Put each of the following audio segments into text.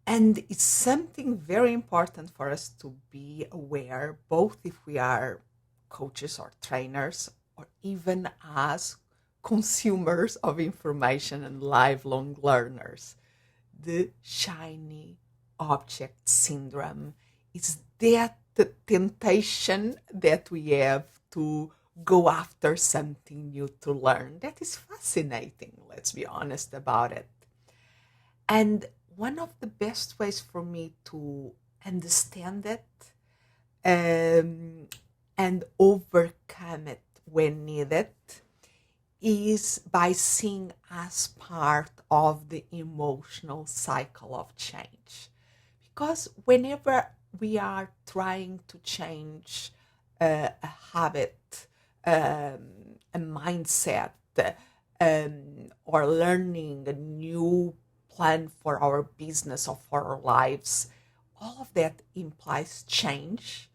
And it's something very important for us to be aware, both if we are coaches or trainers, or even as consumers of information and lifelong learners. The shiny object syndrome is that temptation that we have to go after something new to learn. That is fascinating, let's be honest about it. And one of the best ways for me to understand it um, and overcome it when needed is by seeing as part of the emotional cycle of change. Because whenever we are trying to change a habit, a mindset, or learning a new plan for our business or for our lives, all of that implies change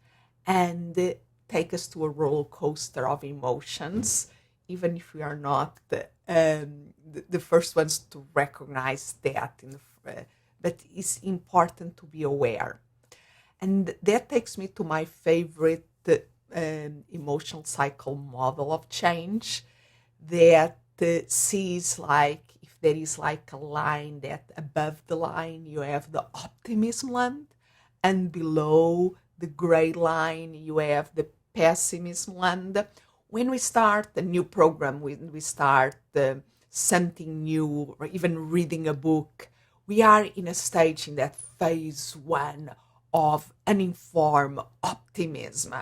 and take us to a roller coaster of emotions, even if we are not the first ones to recognize that. But it's important to be aware. And that takes me to my favorite emotional cycle model of change that sees like if there is like a line that above the line you have the optimism land, and below the gray line you have the pessimism land. When we start a new program, when we start something new, or even reading a book, we are in a stage in that phase one of uninformed optimism.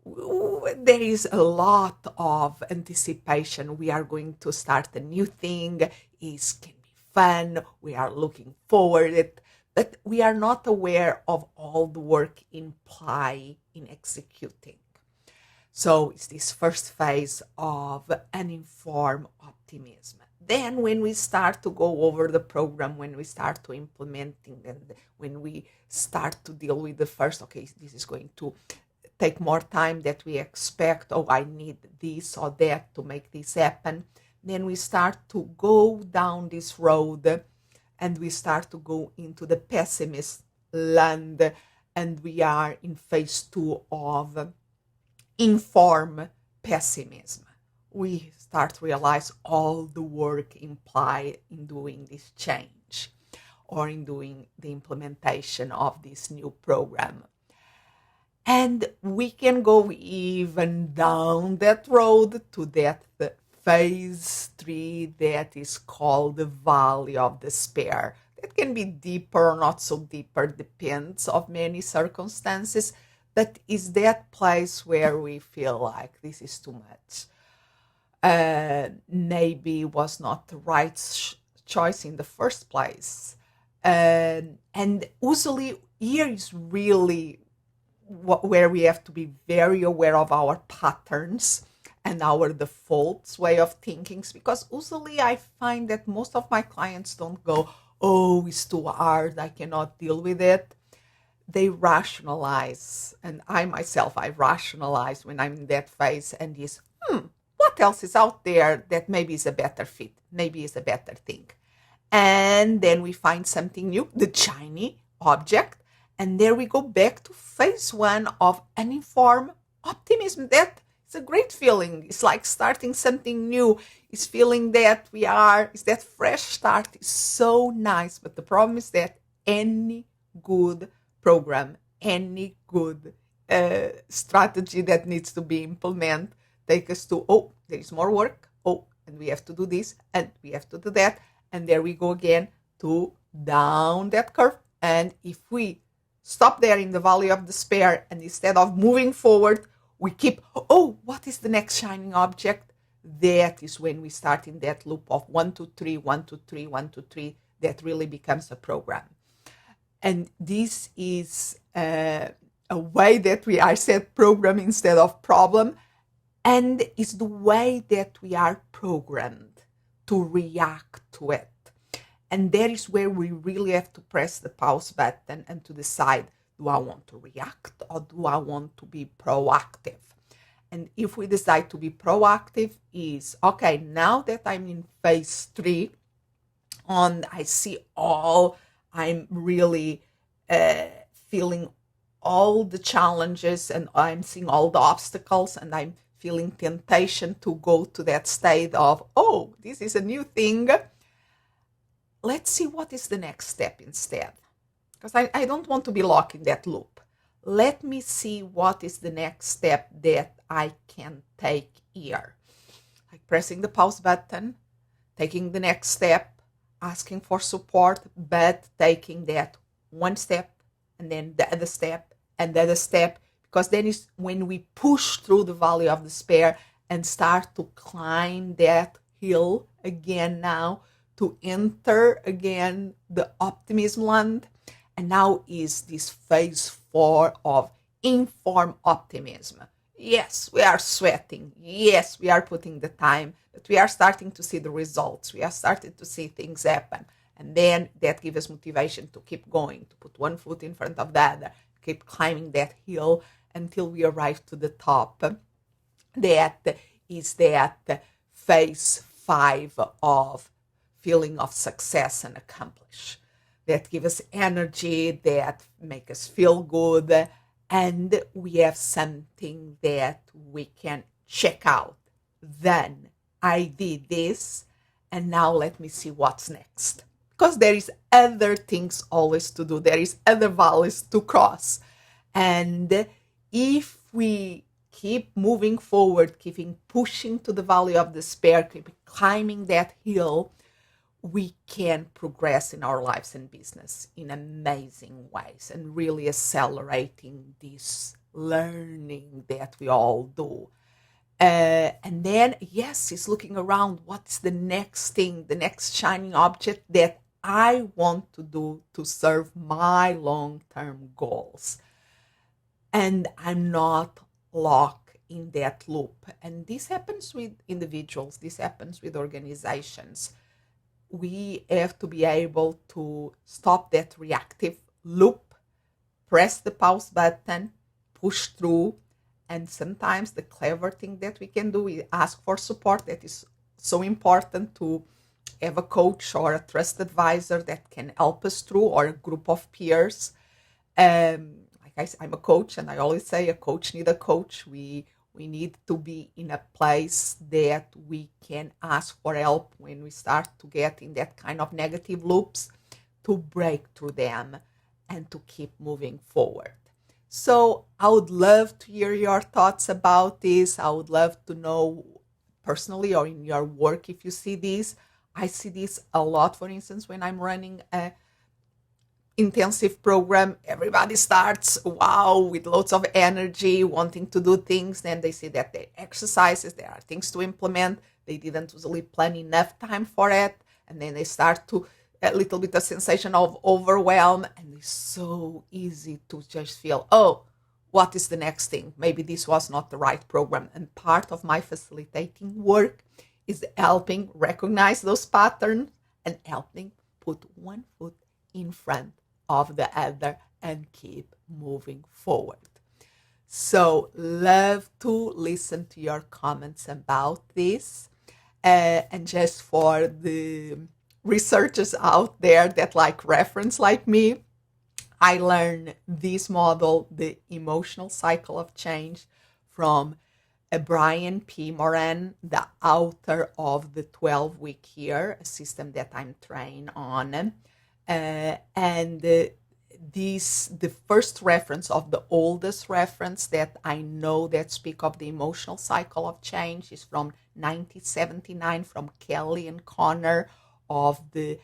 There is a lot of anticipation. We are going to start a new thing. It can be fun. We are looking forward to it, but we are not aware of all the work implied in executing. So it's this first phase of uninformed optimism. Then when we start to go over the program, when we start to implementing, and when we start to deal with the first, okay, this is going to take more time that we expect, oh, I need this or that to make this happen. Then we start to go down this road and we start to go into the pessimist land, and we are in phase two of inform pessimism. We start to realize all the work implied in doing this change or in doing the implementation of this new program. And we can go even down that road to that phase three that is called the Valley of Despair. That can be deeper or not so deeper, depends of many circumstances, but is that place where we feel like this is too much. Maybe was not the right choice in the first place. And usually here is really where we have to be very aware of our patterns and our default way of thinking, because usually I find that most of my clients don't go, oh, it's too hard, I cannot deal with it. They rationalize, and I myself, I rationalize when I'm in that phase, and is, what else is out there that maybe is a better fit, maybe is a better thing. And then we find something new, the shiny object, and there we go back to phase one of uninformed optimism. That is a great feeling. It's like starting something new. It's feeling that it's that fresh start. It's so nice. But the problem is that any good program, any good strategy that needs to be implemented, take us to, oh, there is more work. Oh, and we have to do this, and we have to do that. And there we go again to down that curve. And if we stop there in the Valley of Despair, and instead of moving forward, we keep, oh, what is the next shining object? That is when we start in that loop of 1, 2, 3, 1, 2, 3, 1, 2, 3, that really becomes a program. And this is a way that I said program instead of problem, and it's the way that we are programmed to react to it. And that is where we really have to press the pause button and to decide, do I want to react or do I want to be proactive? And if we decide to be proactive is, okay, now that I'm in phase three, and I see all I'm really feeling all the challenges and I'm seeing all the obstacles and I'm feeling temptation to go to that state of, oh, this is a new thing. Let's see what is the next step instead. Because I don't want to be locked in that loop. Let me see what is the next step that I can take here. Like pressing the pause button, taking the next step, asking for support, but taking that one step and then the other step and the other step, because then is when we push through the valley of despair and start to climb that hill again now, to enter again the optimism land. And now is this phase 4 of informed optimism. Yes, we are sweating. Yes, we are putting the time, but we are starting to see the results. We are starting to see things happen. And then that gives us motivation to keep going, to put one foot in front of the other, keep climbing that hill until we arrive to the top. That is that phase 5 of feeling of success and accomplish. That give us energy, that make us feel good, and we have something that we can check out. Then I did this, and now let me see what's next. Because there is other things always to do. There is other valleys to cross. And if we keep moving forward, keeping pushing to the valley of despair, keep climbing that hill, we can progress in our lives and business in amazing ways and really accelerating this learning that we all do. And then, yes, it's looking around. What's the next thing, the next shining object that I want to do to serve my long-term goals? And I'm not locked in that loop. And this happens with individuals. This happens with organizations. We have to be able to stop that reactive loop, press the pause button, push through. And sometimes the clever thing that we can do is ask for support. That is so important, to have a coach or a trusted advisor that can help us through, or a group of peers. I'm a coach, and I always say a coach needs a coach. We need to be in a place that we can ask for help when we start to get in that kind of negative loops, to break through them and to keep moving forward. So I would love to hear your thoughts about this. I would love to know personally or in your work if you see this. I see this a lot, for instance, when I'm running a intensive program. Everybody starts with lots of energy, wanting to do things. Then they see that there are exercises, there are things to implement. They didn't usually plan enough time for it, and then they start to a little bit of sensation of overwhelm, and it's so easy to just feel, oh, what is the next thing? Maybe this was not the right program. And part of my facilitating work is helping recognize those patterns and helping put one foot in front of the other and keep moving forward. So love to listen to your comments about this. And just for the researchers out there that like reference like me, I learned this model, the emotional cycle of change, from Brian P. Moran, the author of the 12-week year, a system that I'm trained on. The first reference of the oldest reference that I know that speak of the emotional cycle of change is from 1979, from Kelly and Connor, of the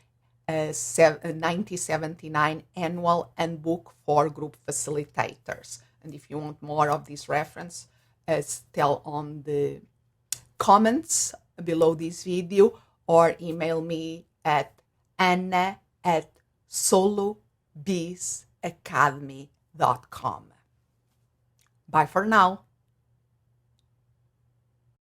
1979 Annual Handbook for Group Facilitators. And if you want more of this reference, tell on the comments below this video, or email me at anna@solobizacademy.com. Bye for now.